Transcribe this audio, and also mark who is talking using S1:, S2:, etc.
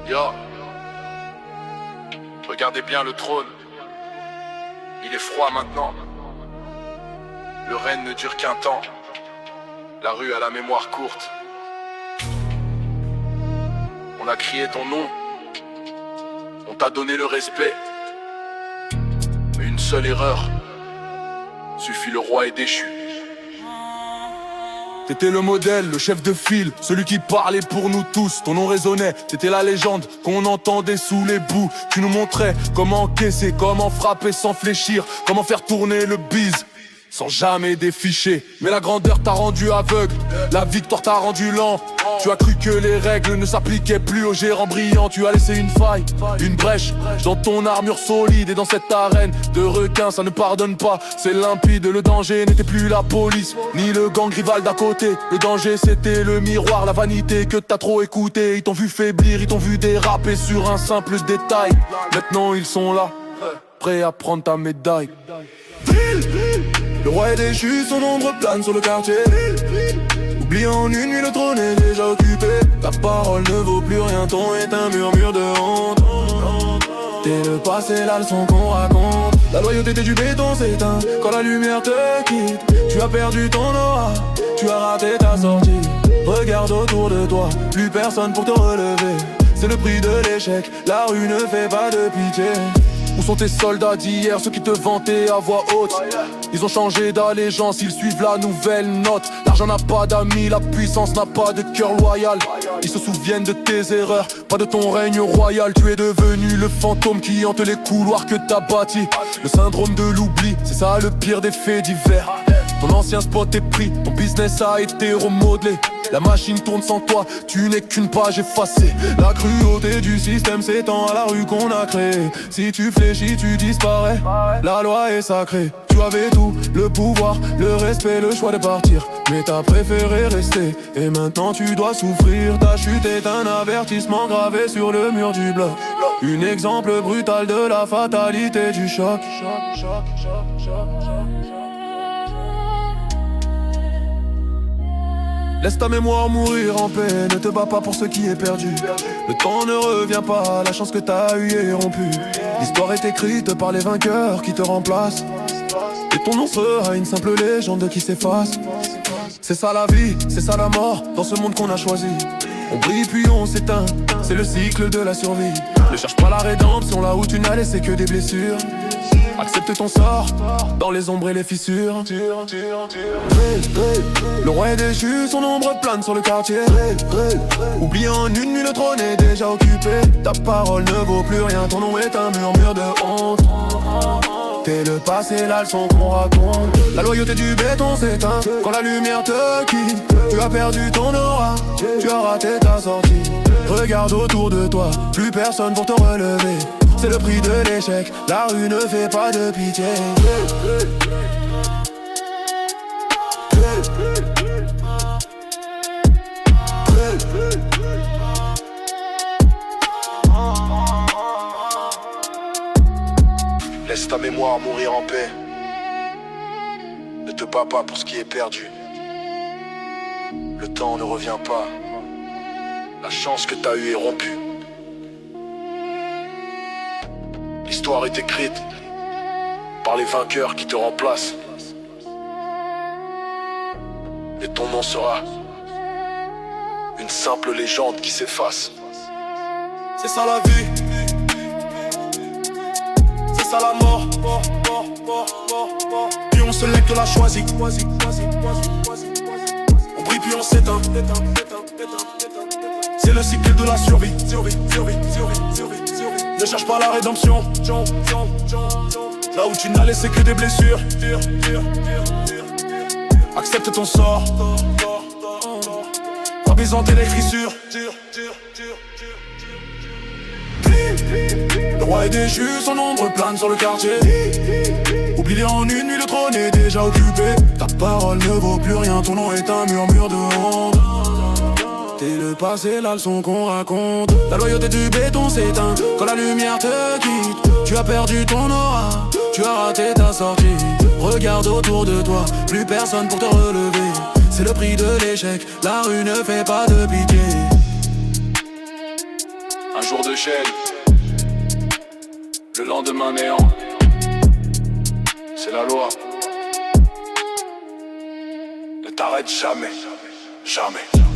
S1: Yo, regardez bien le trône. Il est froid maintenant. Le règne ne dure qu'un temps. La rue a la mémoire courte. On a crié ton nom. On t'a donné le respect. Mais une seule erreur suffit, le roi est déchu.
S2: T'étais le modèle, le chef de file, celui qui parlait pour nous tous. Ton nom résonnait, t'étais la légende qu'on entendait sous les boues. Tu nous montrais comment encaisser, comment frapper sans fléchir, comment faire tourner le bise sans jamais déficher. Mais la grandeur t'a rendu aveugle, la victoire t'a rendu lent. Tu as cru que les règles ne s'appliquaient plus aux gérants brillants. Tu as laissé une faille, une brèche dans ton armure solide. Et dans cette arène de requins, ça ne pardonne pas. C'est limpide, le danger n'était plus la police ni le gang rival d'à côté. Le danger c'était le miroir, la vanité que t'as trop écouté. Ils t'ont vu faiblir, ils t'ont vu déraper sur un simple détail. Maintenant ils sont là, prêts à prendre ta médaille. Le roi est déchu, son ombre plane sur le quartier. Oublié en une nuit, le trône est déjà occupé. Ta parole ne vaut plus rien, ton est un murmure de honte. T'es le passé, la leçon qu'on raconte. La loyauté du béton s'éteint quand la lumière te quitte. Tu as perdu ton aura, tu as raté ta sortie. Regarde autour de toi, plus personne pour te relever. C'est le prix de l'échec, la rue ne fait pas de pitié. Où sont tes soldats d'hier, ceux qui te vantaient à voix haute? Ils ont changé d'allégeance, ils suivent la nouvelle note. L'argent n'a pas d'amis, la puissance n'a pas de cœur loyal. Ils se souviennent de tes erreurs, pas de ton règne royal. Tu es devenu le fantôme qui hante les couloirs que t'as bâtis. Le syndrome de l'oubli, c'est ça le pire des faits divers. Ton ancien spot est pris, ton business a été remodelé. La machine tourne sans toi, tu n'es qu'une page effacée. La cruauté du système s'étend à la rue qu'on a créée. Si tu fléchis, tu disparais, la loi est sacrée. Tu avais tout, le pouvoir, le respect, le choix de partir. Mais t'as préféré rester, et maintenant tu dois souffrir. Ta chute est un avertissement gravé sur le mur du bloc. Un exemple brutal de la fatalité du choc. Laisse ta mémoire mourir en paix, ne te bats pas pour ce qui est perdu. Le temps ne revient pas, la chance que t'as eue est rompue. L'histoire est écrite par les vainqueurs qui te remplacent. Et ton nom sera une simple légende qui s'efface. C'est ça la vie, c'est ça la mort, dans ce monde qu'on a choisi. On brille puis on s'éteint, c'est le cycle de la survie. Ne cherche pas la rédemption là où tu n'as laissé que des blessures. Accepte ton sort, dans les ombres et les fissures. Le roi est déchu, son ombre plane sur le quartier. Oublié en une nuit, le trône est déjà occupé. Ta parole ne vaut plus rien, ton nom est un murmure de honte. T'es le passé, la leçon qu'on raconte. La loyauté du béton s'éteint quand la lumière te quitte. Tu as perdu ton aura, tu as raté ta sortie. Regarde autour de toi, plus personne pour te relever. C'est le prix de l'échec, la rue ne fait pas de pitié.
S1: Laisse ta mémoire mourir en paix. Ne te bats pas pour ce qui est perdu. Le temps ne revient pas. La chance que t'as eue est rompue. L'histoire est écrite par les vainqueurs qui te remplacent. Et ton nom sera une simple légende qui s'efface.
S2: C'est ça la vie, c'est ça la mort. Puis on se lève de la choisie. On brille puis on s'éteint. C'est le cycle de la survie. Ne cherche pas la rédemption, là où tu n'as laissé que des blessures. Accepte ton sort, pas besoin de les fissures. Le roi est déchu, son ombre plane sur le quartier. Oublié en une nuit, le trône est déjà occupé. Ta parole ne vaut plus rien, ton nom est un murmure de honte. T'es le passé, la leçon qu'on raconte. La loyauté du béton s'éteint quand la lumière te quitte. Tu as perdu ton aura, tu as raté ta sortie. Regarde autour de toi, plus personne pour te relever. C'est le prix de l'échec, la rue ne fait pas de pitié. Un jour de gel, le lendemain néant. C'est la loi. Ne t'arrête jamais, jamais.